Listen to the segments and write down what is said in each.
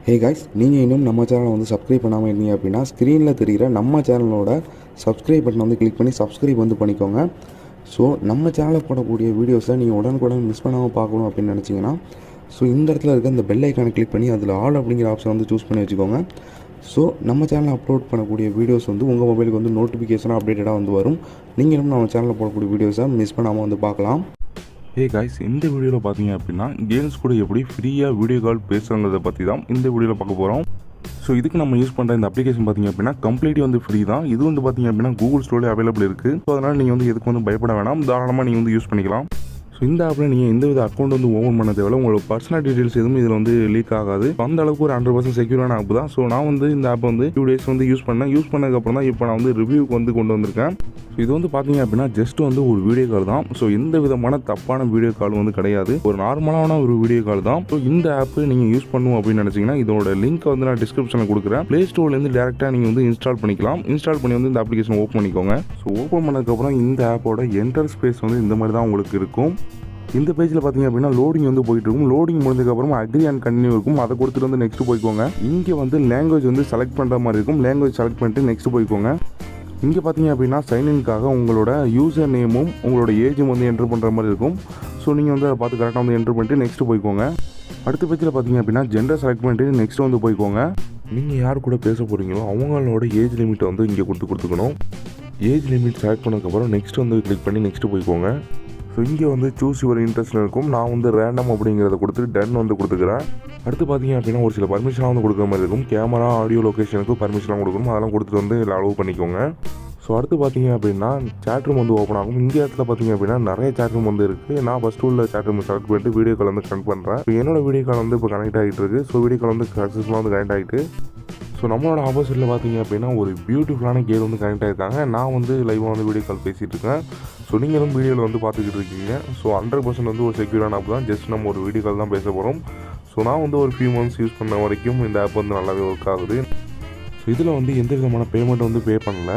Hey guys, நீங்கள் இன்னும் நம்ம சேனலை வந்து சப்ஸ்கிரைப் பண்ணாமல் இருந்தீங்க அப்படின்னா ஸ்க்ரீனில் தெரிகிற நம்ம சேனலோட சப்ஸ்கிரைப் பட்டனை வந்து கிளிக் பண்ணி சப்ஸ்கிரைப் வந்து பண்ணிக்கோங்க. ஸோ நம்ம சேனலில் போடக்கூடிய வீடியோஸை நீங்கள் உடனுக்குடன் மிஸ் பண்ணாமல் பார்க்கணும் அப்படின்னு நினச்சிங்கன்னா இந்த இடத்துல இருக்க இந்த பெல் ஐக்கானை கிளிக் பண்ணி அதில் ஆல் அப்படிங்கிற ஆப்ஷன் வந்து சூஸ் பண்ணி வச்சுக்கோங்க. ஸோ நம்ம சேனலில் அப்லோட் பண்ணக்கூடிய வீடியோஸ் வந்து உங்கள் மொபைலுக்கு வந்து நோட்டிஃபிகேஷனாக அப்டேட்டடாக வந்து வரும். நீங்களும் நம்ம சேனலில் போடக்கூடிய வீடியோஸை மிஸ் பண்ணாமல் வந்து பார்க்கலாம். ஹே காய்ஸ், இந்த வீடியோவில் பார்த்தீங்க அப்படின்னா கேர்ள்ஸ் கூட எப்படி ஃப்ரீயாக வீடியோ கால் பேசுகிறத பற்றி தான் இந்த வீடியோவில் பார்க்க போகிறோம். ஸோ இதுக்கு நம்ம யூஸ் பண்ணுற இந்த அப்ளிகேஷன் பார்த்தீங்க அப்படின்னா கம்ப்ளீட்லி வந்து ஃப்ரீ தான். இது வந்து பார்த்தீங்க அப்படின்னா கூகுள் ஸ்டோரில் அவைலபிள் இருக்குது. ஸோ அதனால் நீங்கள் வந்து எதுக்கு வந்து பயப்பட வேணாம், தாராளமாக நீங்கள் வந்து யூஸ் பண்ணிக்கலாம். ஸோ இந்த ஆப்பில் நீங்கள் எந்த வித அக்கௌண்ட் வந்து ஓப்பன் பண்ண தேவையில்ல. உங்களோட பர்சனல் டீட்டெயில்ஸ் எதுவும் இதில் வந்து லீக் ஆகாது. அந்த அளவுக்கு ஒரு 100% செக்யூரான ஆப் தான். ஸோ நான் வந்து இந்த ஆப் வந்து 2 days வந்து யூஸ் பண்ணதுக்கப்புறம் தான் இப்போ நான் வந்து ரிவ்யூக்கு வந்து கொண்டு வந்திருக்கேன். ஸோ இது வந்து பார்த்தீங்க அப்படின்னா ஜஸ்ட் வந்து ஒரு வீடியோ கால் தான். ஸோ எந்த விதமான தப்பான வீடியோ கால் வந்து கிடையாது, ஒரு நார்மலான ஒரு வீடியோ கால் தான். ஸோ இந்த ஆப் நீங்கள் யூஸ் பண்ணணும் அப்படின்னு நினச்சிங்கன்னா இதோட லிங்க் வந்து நான் டிஸ்கிரிப்ஷனில் கொடுக்குறேன். ப்ளே ஸ்டோர்லேருந்து டேரெக்டாக நீங்கள் வந்து இன்ஸ்டால் பண்ணிக்கலாம். இன்ஸ்டால் பண்ணி வந்து இந்த அப்ளிகேஷன் ஓப்பன் பண்ணிக்கோங்க. ஸோ ஓப்பன் பண்ணதுக்கப்புறம் இந்த ஆப்போட என்டர் ஸ்பேஸ் வந்து இந்த மாதிரி தான் உங்களுக்கு இருக்கும். இந்த பேஜில் பார்த்தீங்க அப்படின்னா லோடிங் வந்து போயிட்டு இருக்கும். லோடிங் முடிஞ்சதுக்கப்புறம் அக்ரி அண்ட் கண்டினியூ இருக்கும். அதை கொடுத்துட்டு வந்து நெக்ஸ்ட் போய்க்கோங்க. இங்கே வந்து லாங்குவேஜ் வந்து செலக்ட் பண்ணுற மாதிரி இருக்கும். லாங்குவேஜ் செலக்ட் பண்ணிட்டு நெக்ஸ்ட் போய்க்கோங்க. இங்கே பார்த்தீங்க அப்படின்னா சைன்இன்காக உங்களோட யூசர் நேமும் உங்களோட ஏஜும் வந்து என்ட்ரு பண்ணுற மாதிரி இருக்கும். ஸோ நீங்கள் வந்து அதை பார்த்து கரெக்டாக வந்து என்ட்ரு பண்ணிட்டு நெக்ஸ்ட் போய்க்கோங்க. அடுத்த பேஜில் பார்த்தீங்க அப்படின்னா ஜெண்டர் செலக்ட் பண்ணிட்டு நெக்ஸ்ட் வந்து போய்க்கோங்க. நீங்கள் யார் கூட பேச போகிறீங்களோ அவங்களோட ஏஜ் லிமிட்டை வந்து இங்கே கொடுத்துக்கணும். ஏஜ் லிமிட் செலக்ட் பண்ணதுக்கப்புறம் நெக்ஸ்ட் வந்து கிளிக் பண்ணி நெக்ஸ்ட் போய்க்கோங்க. ஸோ இங்கே வந்து சூஸ் யுவர் இன்ட்ரெஸ்ட்டில் இருக்கும். நான் வந்து ரேண்டம் அப்படிங்கிறத கொடுத்துட்டு டன் வந்து கொடுத்துக்கிறேன். அடுத்து பார்த்தீங்க அப்படின்னா ஒரு சில பர்மிஷனாக வந்து கொடுக்குற மாதிரி இருக்கும். கேமரா, ஆடியோ, லொக்கேஷனுக்கு பர்மிஷனாக கொடுக்கணும். அதெல்லாம் கொடுத்துட்டு வந்து அலோவ் பண்ணிக்கோங்க. ஸோ அடுத்து பார்த்தீங்க அப்படின்னா சேட் ரூம் வந்து ஓப்பன் ஆகும். இந்த இடத்துல பார்த்தீங்க அப்படின்னா நிறைய சேட் ரூம் வந்து இருக்குது. நான் ஃபஸ்ட்டு உள்ள சேட் ரூம் செலக்ட் பண்ணிட்டு வீடியோ கால் வந்து கனெக்ட் பண்ணுறேன். ஸோ என்னோட வீடியோ கால் வந்து இப்போ கனெக்ட் ஆகிட்டு இருக்குது. ஸோ வீடியோ கால் வந்து சக்ஸஸ்ஃபுல்லாக வந்து கனெக்ட் ஆகிட்டு. ஸோ நம்மளோட ஆப்போசிட்டில் பார்த்தீங்க அப்படின்னா ஒரு பியூட்டிஃபுல்லான கேர்ள் வந்து கனெக்ட் ஆகிருக்காங்க. நான் வந்து லைவாக வந்து வீடியோ கால் பேசிகிட்டு இருக்கேன். ஸோ நீங்களும் வீடியோவில் வந்து பார்த்துக்கிட்டு இருக்கீங்க. ஸோ 100% வந்து ஒரு செக்யூரான ஆப் தான். ஜஸ்ட் நம்ம ஒரு வீடியோ கால் தான் பேச போகிறோம். ஸோ நான் வந்து ஒரு ஃபியூ மந்த்ஸ் யூஸ் பண்ண வரைக்கும் இந்த ஆப் வந்து நல்லாவே ஒர்க் ஆகுது. ஸோ இதில் வந்து எந்த விதமான பேமெண்ட் வந்து பே பண்ணல.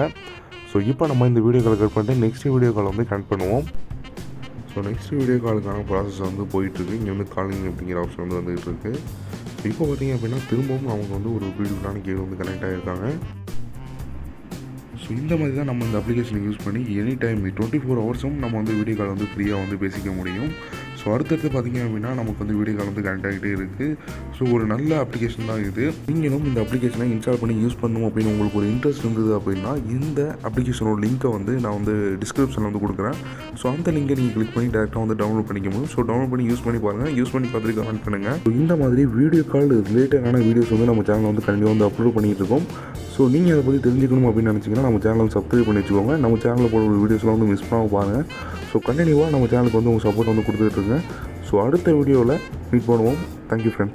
ஸோ இப்போ நம்ம இந்த வீடியோ கால் கட் பண்ணிட்டு நெக்ஸ்ட் வீடியோ கால் வந்து கனெக்ட் பண்ணுவோம். ஸோ நெக்ஸ்ட் வீடியோ காலுக்கான ப்ராசஸ் வந்து போயிட்டுருக்கு. இங்கே வந்து காலிங் அப்படிங்கிற ஆப்ஷன் வந்து வந்துகிட்டு இருக்குது. ஸோ இப்போ பார்த்தீங்க அப்படின்னா திரும்பவும் அவங்க வந்து ஒரு பியூட்டிஃபுல்லான கேம் வந்து கனெக்ட் ஆகியிருக்காங்க. ஸோ இந்த மாதிரி தான் நம்ம இந்த அப்ளிகேஷனை யூஸ் பண்ணி எனி டைம் 24 ஹவர்ஸும் நம்ம வந்து வீடியோ கால் வந்து ஃப்ரீயாக வந்து பேசிக்க முடியும். ஸோ அடுத்தடுத்து பார்த்திங்க அப்படின்னா நமக்கு வந்து வீடியோ கால் வந்து கனெக்ட் ஆகிட்டே இருக்குது. ஸோ ஒரு நல்ல அப்ளிகேஷன் தான் இது. நீங்களும் இந்த அப்ளிகேஷனை இன்ஸ்டால் பண்ணி யூஸ் பண்ணணும் அப்படின்னு உங்களுக்கு ஒரு இன்ட்ரெஸ்ட் இருந்தது அப்படின்னா இந்த அப்ளிகேஷனோட லிங்க்கை வந்து நான் வந்து டிஸ்கிரிப்ஷனில் வந்து கொடுக்குறேன். ஸோ அந்த லிங்கை நீங்கள் கிளிக் பண்ணி டேரெக்டாக வந்து டவுன்லோட் பண்ணிக்க முடியும். ஸோ டவுன்லோட் பண்ணி யூஸ் பண்ணி பாருங்கள். யூஸ் பண்ணி பார்த்துட்டு கமெண்ட் பண்ணுங்கள். ஸோ இந்த மாதிரி வீடியோ கால் ரிலேட்டடான வீடியோஸ் வந்து நம்ம சேனலில் வந்து கண்டிப்பாக வந்து அப்லோட் பண்ணிகிட்டு இருக்கோம். ஸோ நீங்கள் அதை பற்றி தெரிஞ்சுக்கணும் அப்படின்னு நினச்சிங்கன்னா நம்ம சேனல் வந்து சப்ஸ்கிரைப் பண்ணி வச்சுக்கோங்க. நம்ம சேனலில் போடுற வீடியோஸ்லாம் வந்து மிஸ் பண்ணாமல் பாருங்கள். ஸோ கண்டினியூவாக நம்ம சேனலுக்கு வந்து உங்கள் சப்போர்ட் வந்து கொடுத்துட்ருங்க. ஸோ அடுத்த வீடியோவில் மீட் பண்ணுவோம். Thank you friends.